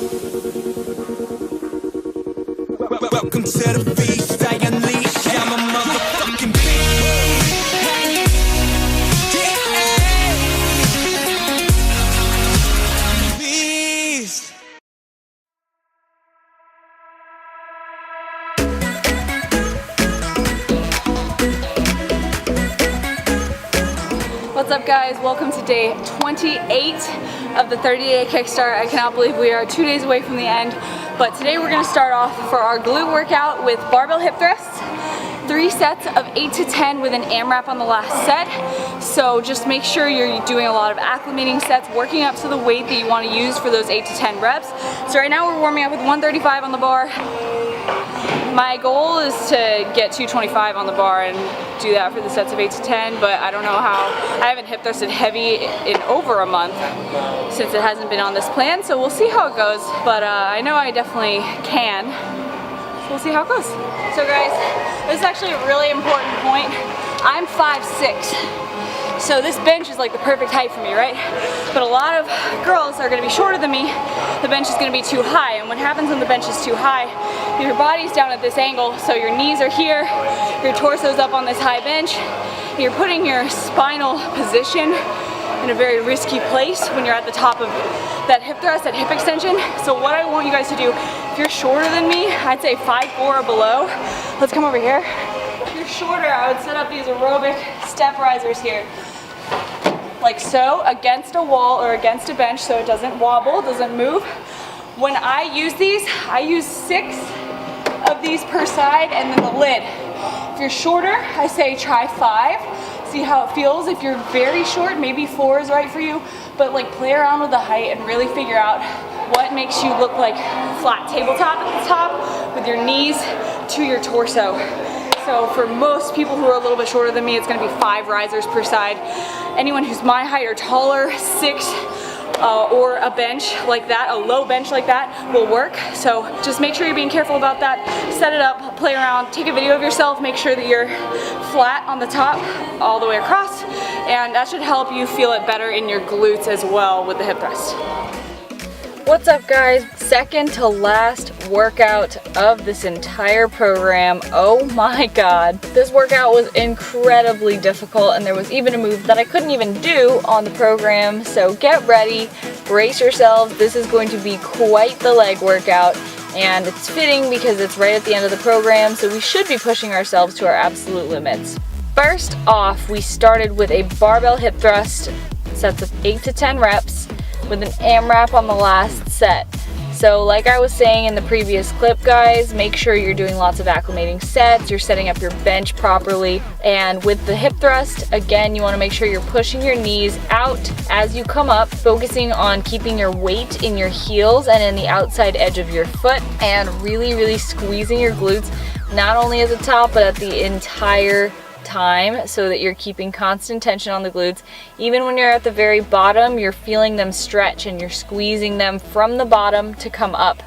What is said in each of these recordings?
Welcome to the beast, I unleash, I'm a motherfucking beast. What's up guys, welcome to day 28 of the 30-day Kickstart. I cannot believe we are 2 days away from the end, but today we're going to start off for our glute workout with barbell hip thrusts. 3 sets of 8 to 10 with an AMRAP on the last set. So just make sure you're doing a lot of acclimating sets, working up to the weight that you want to use for those 8 to 10 reps. So right now we're warming up with 135 on the bar. My goal is to get 225 on the bar and do that for the sets of 8 to 10, but I don't know how. I haven't hip thrusted heavy in over a month since it hasn't been on this plan, so we'll see how it goes. But I know I definitely can, so we'll see how it goes. So guys, this is actually a really important point. I'm 5'6". So this bench is like the perfect height for me, right? But a lot of girls are gonna be shorter than me. The bench is gonna be too high. And what happens when the bench is too high, your body's down at this angle, so your knees are here, your torso's up on this high bench. You're putting your spinal position in a very risky place when you're at the top of that hip thrust, that hip extension. So what I want you guys to do, if you're shorter than me, I'd say 5'4" or below. Let's come over here. If you're shorter, I would set up these aerobic step risers here. Like so, against a wall or against a bench so it doesn't wobble, doesn't move. When I use these, I use 6 of these per side and then the lid. If you're shorter, I say try 5. See how it feels. If you're very short, maybe 4 is right for you. But like play around with the height and really figure out what makes you look like flat tabletop at the top with your knees to your torso. So for most people who are a little bit shorter than me, it's gonna be 5 risers per side. Anyone who's my height or taller, 6 or a bench like that, a low bench like that will work. So just make sure you're being careful about that. Set it up, play around, take a video of yourself, make sure that you're flat on the top all the way across, and that should help you feel it better in your glutes as well with the hip thrust. What's up guys? Second to last workout of this entire program. Oh my god. This workout was incredibly difficult and there was even a move that I couldn't even do on the program. So get ready, brace yourselves. This is going to be quite the leg workout and it's fitting because it's right at the end of the program, so we should be pushing ourselves to our absolute limits. First off, we started with a barbell hip thrust, sets of 8 to 10 reps with an AMRAP on the last set. So like I was saying in the previous clip guys, make sure you're doing lots of acclimating sets, you're setting up your bench properly, and with the hip thrust, again, you want to make sure you're pushing your knees out as you come up, focusing on keeping your weight in your heels and in the outside edge of your foot, and really squeezing your glutes, not only at the top, but at the entire time, so that you're keeping constant tension on the glutes. Even when you're at the very bottom, you're feeling them stretch and you're squeezing them from the bottom to come up.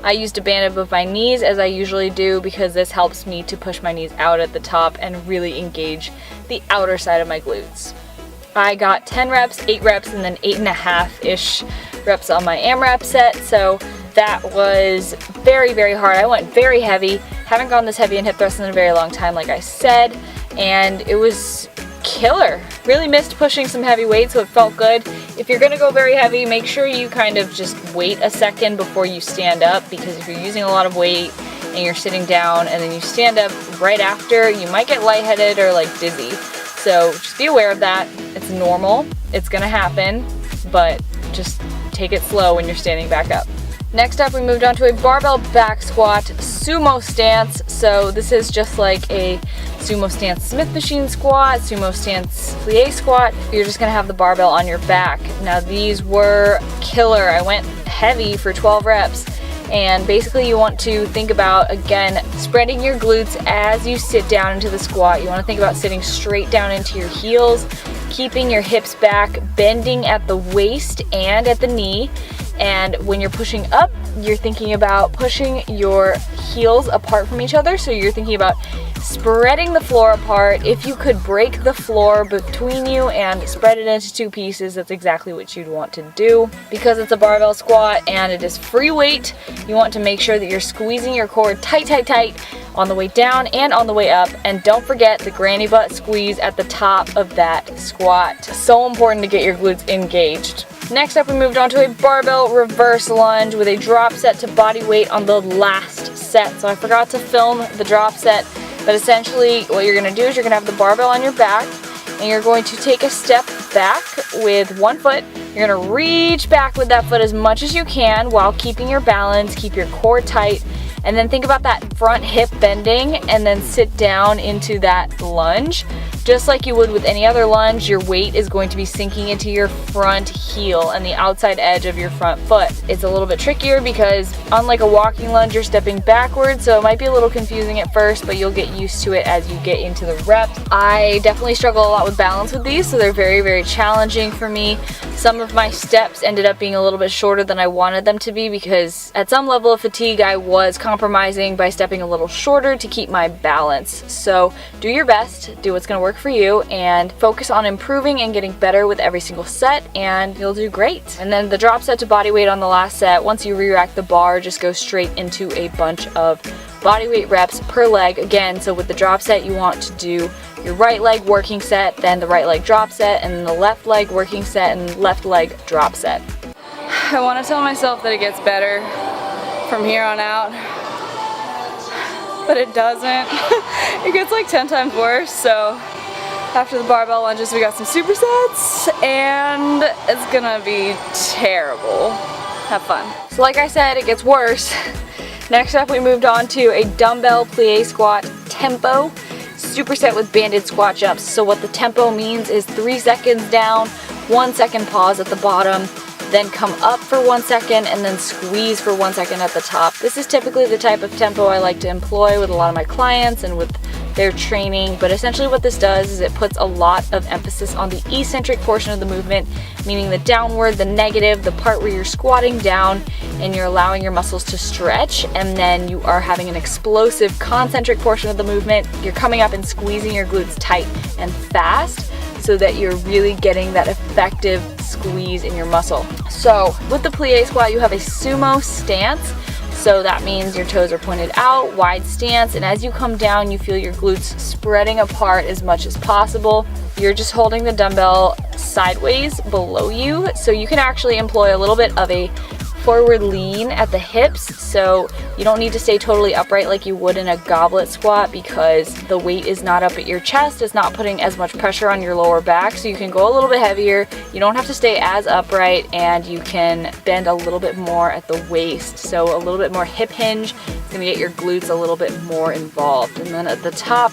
I used a band above my knees as I usually do because this helps me to push my knees out at the top and really engage the outer side of my glutes. I got 10 reps, 8 reps, and then 8.5-ish reps on my AMRAP set, so that was very hard. I went very heavy. Haven't gone this heavy in hip thrusts in a very long time, like I said, and it was killer. Really missed pushing some heavy weight, so it felt good. If you're gonna go very heavy, make sure you kind of just wait a second before you stand up, because if you're using a lot of weight and you're sitting down and then you stand up right after, you might get lightheaded or like dizzy. So just be aware of that. It's normal, it's gonna happen, but just take it slow when you're standing back up. Next up, we moved on to a barbell back squat sumo stance. So this is just like a sumo stance Smith machine squat, sumo stance plie squat. You're just gonna have the barbell on your back. Now these were killer. I went heavy for 12 reps. And basically you want to think about, again, spreading your glutes as you sit down into the squat. You want to think about sitting straight down into your heels, keeping your hips back, bending at the waist and at the knee, And when you're pushing up, you're thinking about pushing your heels apart from each other. So you're thinking about spreading the floor apart. If you could break the floor between you and spread it into 2 pieces, that's exactly what you'd want to do. Because it's a barbell squat and it is free weight, you want to make sure that you're squeezing your core tight, tight, tight on the way down and on the way up. And don't forget the granny butt squeeze at the top of that squat. So important to get your glutes engaged. Next up, we moved on to a barbell reverse lunge with a drop set to body weight on the last set. So I forgot to film the drop set, but essentially what you're going to do is you're going to have the barbell on your back and you're going to take a step back with one foot. You're going to reach back with that foot as much as you can while keeping your balance, keep your core tight, and then think about that front hip bending and then sit down into that lunge. Just like you would with any other lunge, your weight is going to be sinking into your front heel and the outside edge of your front foot. It's a little bit trickier because unlike a walking lunge, you're stepping backwards, so it might be a little confusing at first, but you'll get used to it as you get into the reps. I definitely struggle a lot with balance with these, so they're very, very challenging for me. Some of my steps ended up being a little bit shorter than I wanted them to be because at some level of fatigue, I was compromising by stepping a little shorter to keep my balance. So do your best, do what's going to work for you, and focus on improving and getting better with every single set, and you'll do great. And then the drop set to body weight on the last set, once you re-rack the bar, just go straight into a bunch of body weight reps per leg again. So with the drop set, you want to do your right leg working set, then the right leg drop set, and then the left leg working set and left leg drop set. I want to tell myself that it gets better from here on out, but it doesn't. It gets like 10 times worse. So after the barbell lunges, we got some supersets and it's gonna be terrible. Have fun. So like I said, it gets worse. Next up, we moved on to a dumbbell plie squat tempo superset with banded squat jumps. So what the tempo means is 3 seconds down, 1 second pause at the bottom, then come up for 1 second and then squeeze for 1 second at the top. This is typically the type of tempo I like to employ with a lot of my clients and with their training, but essentially what this does is it puts a lot of emphasis on the eccentric portion of the movement, meaning the downward, the negative, the part where you're squatting down and you're allowing your muscles to stretch, and then you are having an explosive concentric portion of the movement. You're coming up and squeezing your glutes tight and fast so that you're really getting that effective squeeze in your muscle. So with the plie squat, you have a sumo stance. So that means your toes are pointed out, wide stance, and as you come down, you feel your glutes spreading apart as much as possible. You're just holding the dumbbell sideways below you, so you can actually employ a little bit of a forward lean at the hips, so you don't need to stay totally upright like you would in a goblet squat because the weight is not up at your chest. It's not putting as much pressure on your lower back, so you can go a little bit heavier. You don't have to stay as upright, and you can bend a little bit more at the waist, so a little bit more hip hinge. It's gonna get your glutes a little bit more involved. And then at the top,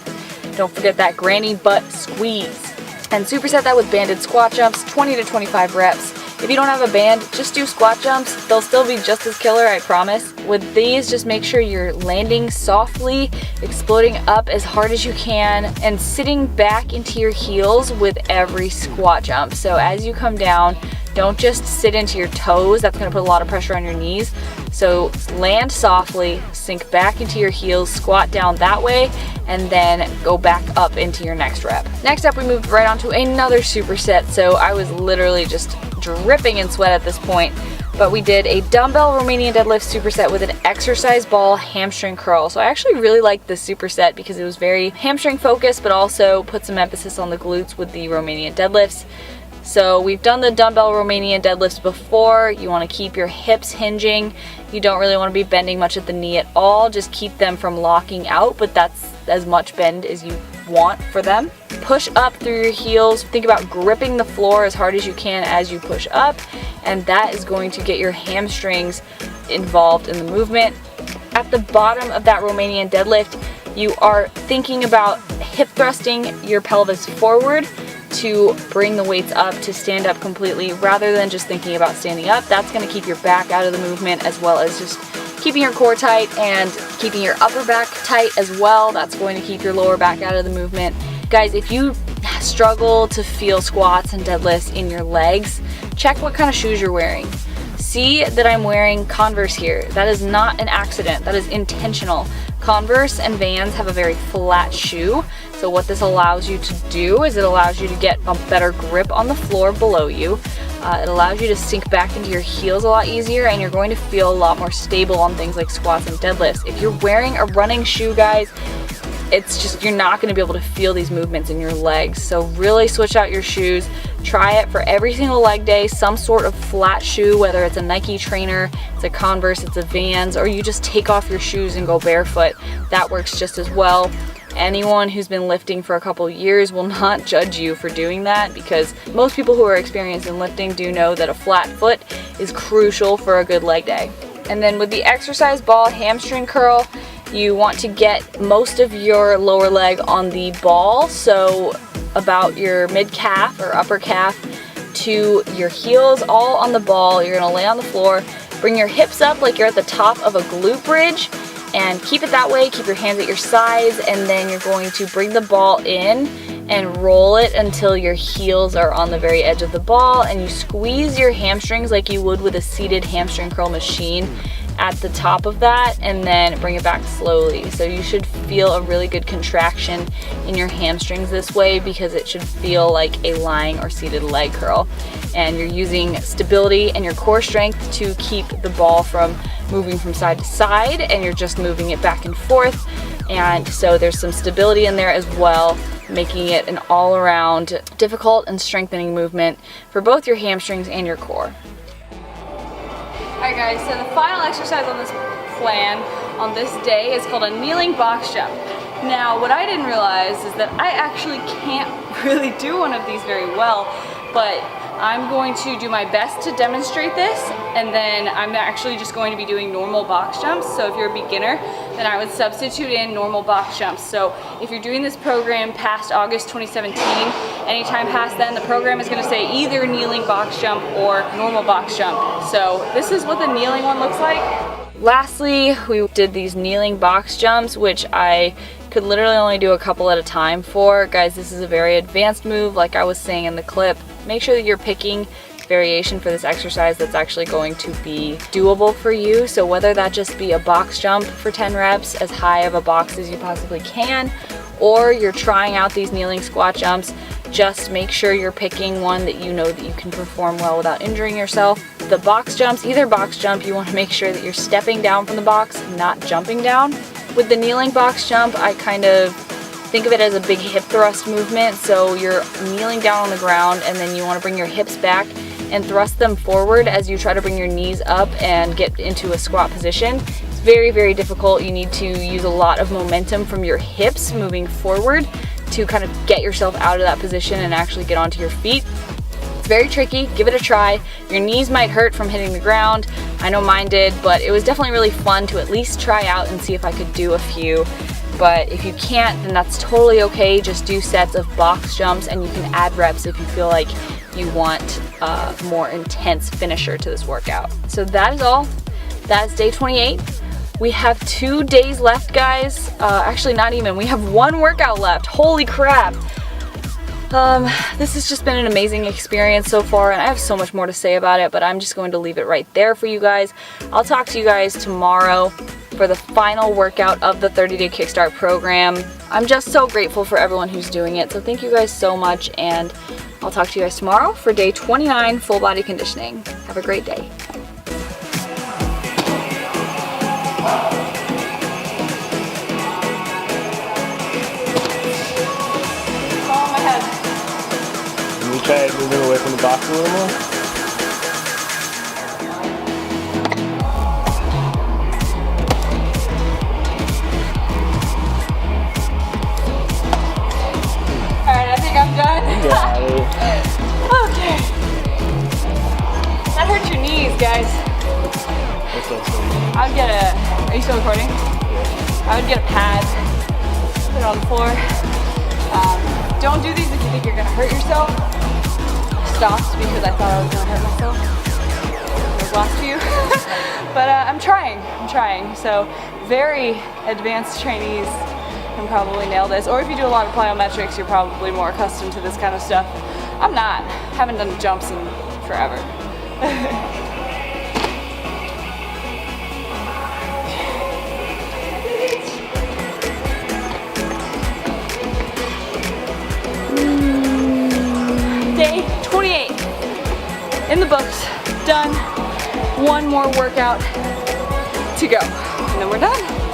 don't forget that granny butt squeeze. And superset that with banded squat jumps, 20 to 25 reps. If you don't have a band, just do squat jumps. They'll still be just as killer, I promise. With these, just make sure you're landing softly, exploding up as hard as you can, and sitting back into your heels with every squat jump. So as you come down, don't just sit into your toes. That's gonna put a lot of pressure on your knees. So land softly, sink back into your heels, squat down that way, and then go back up into your next rep. Next up, we moved right on to another superset. So I was literally just dripping in sweat at this point, but we did a dumbbell Romanian deadlift superset with an exercise ball hamstring curl. So I actually really liked this superset because it was very hamstring focused, but also put some emphasis on the glutes with the Romanian deadlifts. So we've done the dumbbell Romanian deadlifts before. You want to keep your hips hinging. You don't really want to be bending much at the knee at all. Just keep them from locking out, but that's as much bend as you want for them. Push up through your heels. Think about gripping the floor as hard as you can as you push up, and that is going to get your hamstrings involved in the movement. At the bottom of that Romanian deadlift, you are thinking about hip thrusting your pelvis forward to bring the weights up to stand up completely rather than just thinking about standing up. That's going to keep your back out of the movement, as well as just keeping your core tight and keeping your upper back tight as well. That's going to keep your lower back out of the movement. Guys, if you struggle to feel squats and deadlifts in your legs, check what kind of shoes you're wearing. see that I'm wearing Converse here. That is not an accident, that is intentional. Converse and Vans have a very flat shoe, so what this allows you to do is it allows you to get a better grip on the floor below you. It allows you to sink back into your heels a lot easier, and you're going to feel a lot more stable on things like squats and deadlifts. If you're wearing a running shoe, guys, it's just, you're not going to be able to feel these movements in your legs. So really switch out your shoes. Try it for every single leg day, some sort of flat shoe, whether it's a Nike trainer, it's a Converse, it's a Vans, or you just take off your shoes and go barefoot. That works just as well. Anyone who's been lifting for a couple years will not judge you for doing that, because most people who are experienced in lifting do know that a flat foot is crucial for a good leg day. And then with the exercise ball hamstring curl, you want to get most of your lower leg on the ball, so about your mid calf or upper calf to your heels, all on the ball. You're gonna lay on the floor, bring your hips up like you're at the top of a glute bridge, and keep it that way. Keep your hands at your sides, and then you're going to bring the ball in and roll it until your heels are on the very edge of the ball, and you squeeze your hamstrings like you would with a seated hamstring curl machine at the top of that, and then bring it back slowly. So you should feel a really good contraction in your hamstrings this way, because it should feel like a lying or seated leg curl. And you're using stability and your core strength to keep the ball from moving from side to side, and you're just moving it back and forth. And so there's some stability in there as well, making it an all-around difficult and strengthening movement for both your hamstrings and your core. Alright guys, so the final exercise on this plan on this day is called a kneeling box jump. Now, what I didn't realize is that I actually can't really do one of these very well, but I'm going to do my best to demonstrate this, and then I'm actually just going to be doing normal box jumps. So if you're a beginner, then I would substitute in normal box jumps. So if you're doing this program past August 2017, anytime past then, the program is going to say either kneeling box jump or normal box jump. So this is what the kneeling one looks like. Lastly, we did these kneeling box jumps, which I could literally only do a couple at a time for. Guys, this is a very advanced move, like I was saying in the clip. Make sure that you're picking variation for this exercise that's actually going to be doable for you. So whether that just be a box jump for 10 reps, as high of a box as you possibly can, or you're trying out these kneeling squat jumps, just make sure you're picking one that you know that you can perform well without injuring yourself. The box jumps, either box jump, you want to make sure that you're stepping down from the box, not jumping down. With the kneeling box jump, I kind of think of it as a big hip thrust movement. So you're kneeling down on the ground, and then you want to bring your hips back and thrust them forward as you try to bring your knees up and get into a squat position. It's very, very difficult. You need to use a lot of momentum from your hips moving forward to kind of get yourself out of that position and actually get onto your feet. It's very tricky. Give it a try. Your knees might hurt from hitting the ground. I know mine did, but it was definitely really fun to at least try out and see if I could do a few. But if you can't, then that's totally okay. Just do sets of box jumps, and you can add reps if you feel like you want a more intense finisher to this workout. So that is all. That is day 28. We have 2 days left, guys. Actually, not even. We have 1 workout left. Holy crap. This has just been an amazing experience so far, and I have so much more to say about it, but I'm just going to leave it right there for you guys. I'll talk to you guys tomorrow for the final workout of the 30-day Kickstart program. I'm just so grateful for everyone who's doing it, so thank you guys so much, and I'll talk to you guys tomorrow for day 29, full body conditioning. Have a great day. Can you try moving away from the box a little more? Alright, I think I'm done. Okay. That hurt your knees, guys. I would get are you still recording? Yeah. I would get a pad, put it on the floor. Don't do these if you think you're gonna hurt yourself. Stopped because I thought I was gonna hurt myself. Those last few. But I'm trying. So very advanced trainees can probably nail this. Or if you do a lot of plyometrics, you're probably more accustomed to this kind of stuff. I'm not. Haven't done jumps in forever. in the books, done. One more workout to go, and then we're done.